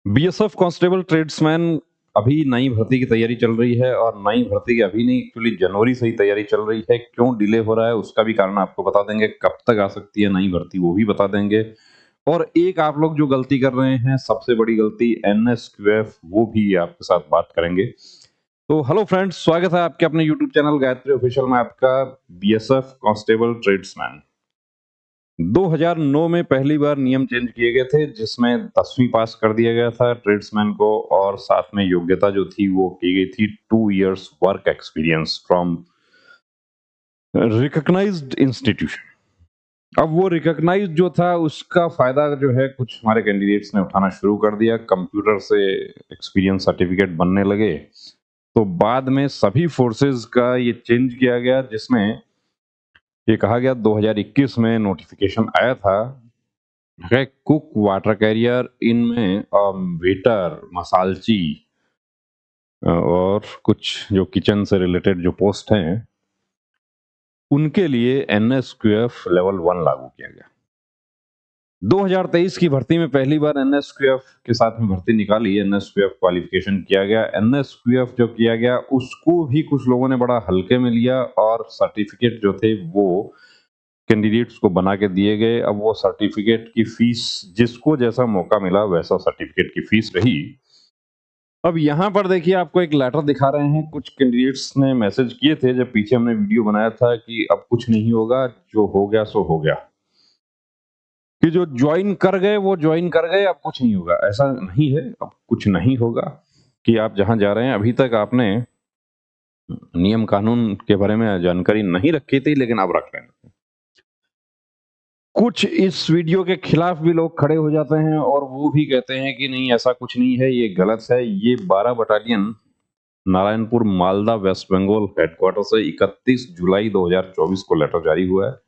BSF constable tradesman अभी नई भर्ती की तैयारी चल रही है और नई भर्ती की अभी नहीं, एक्चुअली जनवरी से ही तैयारी चल रही है। क्यों डिले हो रहा है उसका भी कारण आपको बता देंगे, कब तक आ सकती है नई भर्ती वो भी बता देंगे। और एक आप लोग जो गलती कर रहे हैं, सबसे बड़ी गलती एनएसक्यूएफ, वो भी आपके साथ बात करेंगे। तो हेलो फ्रेंड्स, स्वागत है आपके अपने यूट्यूब चैनल गायत्री ऑफिशियल में आपका बीएसएफ कांस्टेबल ट्रेड्समैन। 2009 में पहली बार नियम चेंज किए गए थे, जिसमें 10वीं पास कर दिया गया था ट्रेड्समैन को, और साथ में योग्यता जो थी वो की गई थी 2 years work experience from recognised institution. अब वो रिकॉग्नाइज्ड जो था उसका फायदा जो है कुछ हमारे कैंडिडेट्स ने उठाना शुरू कर दिया। कंप्यूटर से एक्सपीरियंस सर्टिफिकेट बनने लगे, तो बाद में सभी फोर्सेस का ये चेंज किया गया, जिसमें ये कहा गया 2021 में नोटिफिकेशन आया था है कुक, वाटर कैरियर, इनमें वेटर, मसालची और कुछ जो किचन से रिलेटेड जो पोस्ट हैं उनके लिए एनएसक्यूएफ लेवल 1 लागू किया गया। 2023 की भर्ती में पहली बार एनएसक्यूएफ के साथ में भर्ती निकाली, एनएसक्यूएफ क्वालिफिकेशन किया गया। एनएसक्यूएफ जो किया गया उसको भी कुछ लोगों ने बड़ा हल्के में लिया और सर्टिफिकेट जो थे वो कैंडिडेट्स को बना के दिए गए। अब वो सर्टिफिकेट की फीस, जिसको जैसा मौका मिला वैसा सर्टिफिकेट की फीस रही। अब यहाँ पर देखिए, आपको एक लेटर दिखा रहे हैं, कुछ कैंडिडेट्स ने मैसेज किए थे जब पीछे हमने वीडियो बनाया था कि अब कुछ नहीं होगा, जो हो गया सो हो गया, कि जो ज्वाइन कर गए वो ज्वाइन कर गए, अब कुछ नहीं होगा। ऐसा नहीं है, अब कुछ नहीं होगा कि आप जहां जा रहे हैं अभी तक आपने नियम कानून के बारे में जानकारी नहीं रखी थी, लेकिन अब रख लें। कुछ इस वीडियो के खिलाफ भी लोग खड़े हो जाते हैं और वो भी कहते हैं कि नहीं, ऐसा कुछ नहीं है, ये गलत है। ये 12 battalion Narayanpur, Malda, West Bengal headquarter से 31 जुलाई 2024 को लेटर जारी हुआ है।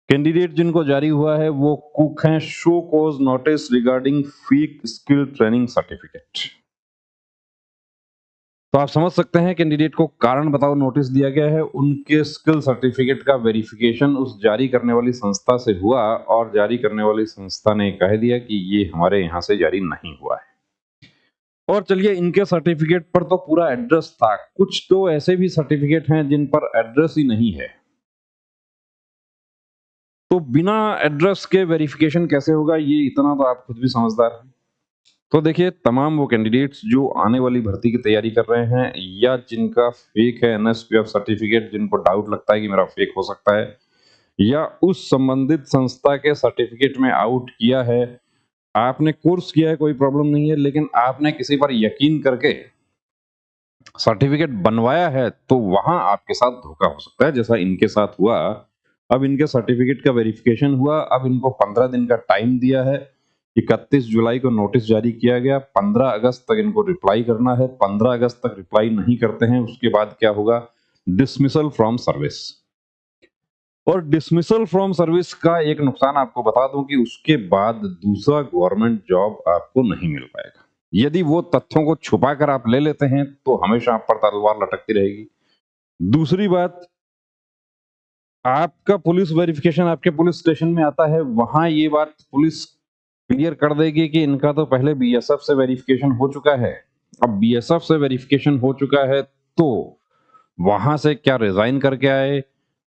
कैंडिडेट जिनको जारी हुआ है वो कुक हैं। Show cause notice regarding fake skill training certificate. तो आप समझ सकते हैं, कैंडिडेट को कारण बताओ नोटिस दिया गया है। उनके स्किल सर्टिफिकेट का वेरिफिकेशन उस जारी करने वाली संस्था से हुआ और जारी करने वाली संस्था ने कह दिया कि ये हमारे यहाँ से जारी नहीं हुआ है। और चलिए, इनके सर्टिफिकेट पर तो पूरा एड्रेस था, कुछ तो ऐसे भी सर्टिफिकेट हैं जिन पर एड्रेस ही नहीं है। तो बिना एड्रेस के वेरिफिकेशन कैसे होगा, ये इतना तो आप खुद भी समझदार हैं। तो देखिए, तमाम वो कैंडिडेट्स जो आने वाली भर्ती की तैयारी कर रहे हैं या जिनका फेक है एनएसक्यूएफ सर्टिफिकेट, जिनको डाउट लगता है कि मेरा फेक हो सकता है, या उस संबंधित संस्था के सर्टिफिकेट में आउट किया है, आपने कोर्स किया है कोई प्रॉब्लम नहीं है, लेकिन आपने किसी पर यकीन करके सर्टिफिकेट बनवाया है, तो वहां आपके साथ धोखा हो सकता है, जैसा इनके साथ हुआ। अब इनके सर्टिफिकेट का वेरिफिकेशन हुआ, अब इनको 15 दिन का टाइम दिया है। 31 जुलाई को नोटिस जारी किया गया, 15 अगस्त तक इनको रिप्लाई करना है। 15 अगस्त तक रिप्लाई नहीं करते हैं, उसके बाद क्या होगा, डिसमिसल फ्रॉम सर्विस। और डिसमिसल फ्रॉम सर्विस का एक नुकसान आपको बता दूं कि उसके बाद दूसरा गवर्नमेंट जॉब आपको नहीं मिल पाएगा। यदि वो तथ्यों को छुपाकर आप ले लेते हैं तो हमेशा आप पर तलवार लटकती रहेगी। दूसरी बात, आपका पुलिस वेरिफिकेशन आपके पुलिस स्टेशन में आता है, वहां ये बात पुलिस क्लियर कर देगी कि इनका तो पहले बीएसएफ से वेरिफिकेशन हो चुका है। अब बीएसएफ से वेरिफिकेशन हो चुका है तो वहां से क्या रिजाइन करके आए,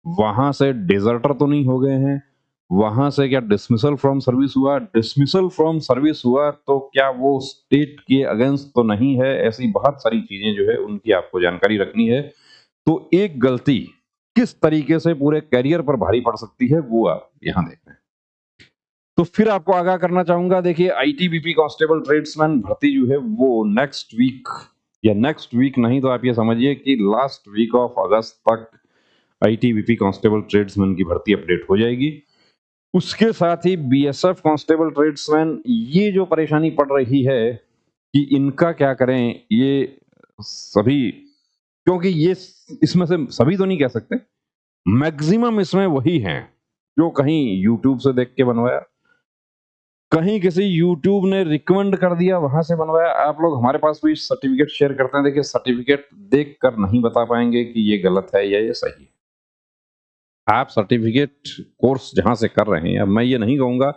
वहां से डिजर्टर तो नहीं हो गए हैं, वहां से क्या डिसमिसल फ्रॉम सर्विस हुआ, डिसमिसल फ्रॉम सर्विस हुआ तो क्या वो स्टेट के अगेंस्ट तो नहीं है। ऐसी बहुत सारी चीजें जो है उनकी आपको जानकारी रखनी है। तो एक गलती किस तरीके से पूरे करियर पर भारी पड़ सकती है वो आप यहां देख रहे हैं। तो फिर आपको आगाह करना चाहूंगा, देखिए, आईटीबीपी कांस्टेबल ट्रेड्समैन भर्ती जो है वो नेक्स्ट वीक, या नेक्स्ट वीक नहीं तो आप ये समझिए कि लास्ट वीक ऑफ अगस्त तक आईटीबीपी कांस्टेबल ट्रेड्समैन की भर्ती अपडेट हो जाएगी। उसके साथ ही बीएसएफ कांस्टेबल ट्रेड्समैन, ये जो परेशानी पड़ रही है कि इनका क्या करें, ये सभी, क्योंकि ये इसमें से सभी तो नहीं कह सकते, मैक्सिमम इसमें वही हैं जो कहीं यूट्यूब से देख के बनवाया, कहीं किसी यूट्यूब ने रिकमेंड कर दिया वहां से बनवाया। आप लोग हमारे पास भी सर्टिफिकेट शेयर करते हैं, देखिए सर्टिफिकेट देख कर नहीं बता पाएंगे कि ये गलत है या ये सही है। आप सर्टिफिकेट कोर्स जहां से कर रहे हैं, अब मैं ये नहीं कहूंगा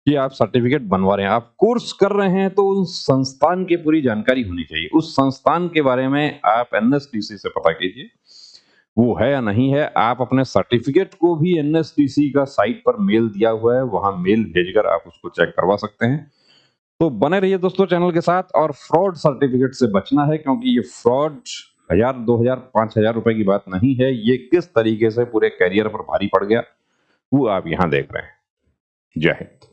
कि आप सर्टिफिकेट बनवा रहे हैं, आप कोर्स कर रहे हैं, तो उस संस्थान की पूरी जानकारी होनी चाहिए। उस संस्थान के बारे में आप एनएसडीसी से पता कीजिए, वो है या नहीं है। आप अपने सर्टिफिकेट को भी एनएसडीसी का साइट पर मेल दिया हुआ है, वहां मेल भेजकर आप उसको चेक करवा सकते हैं। तो बने रहिए दोस्तों चैनल के साथ, और फ्रॉड सर्टिफिकेट से बचना है, क्योंकि ये फ्रॉड 1000, 2000, 5000 रुपए की बात नहीं है। ये किस तरीके से पूरे करियर पर भारी पड़ गया, वो आप यहां देख रहे हैं। जय हिंद।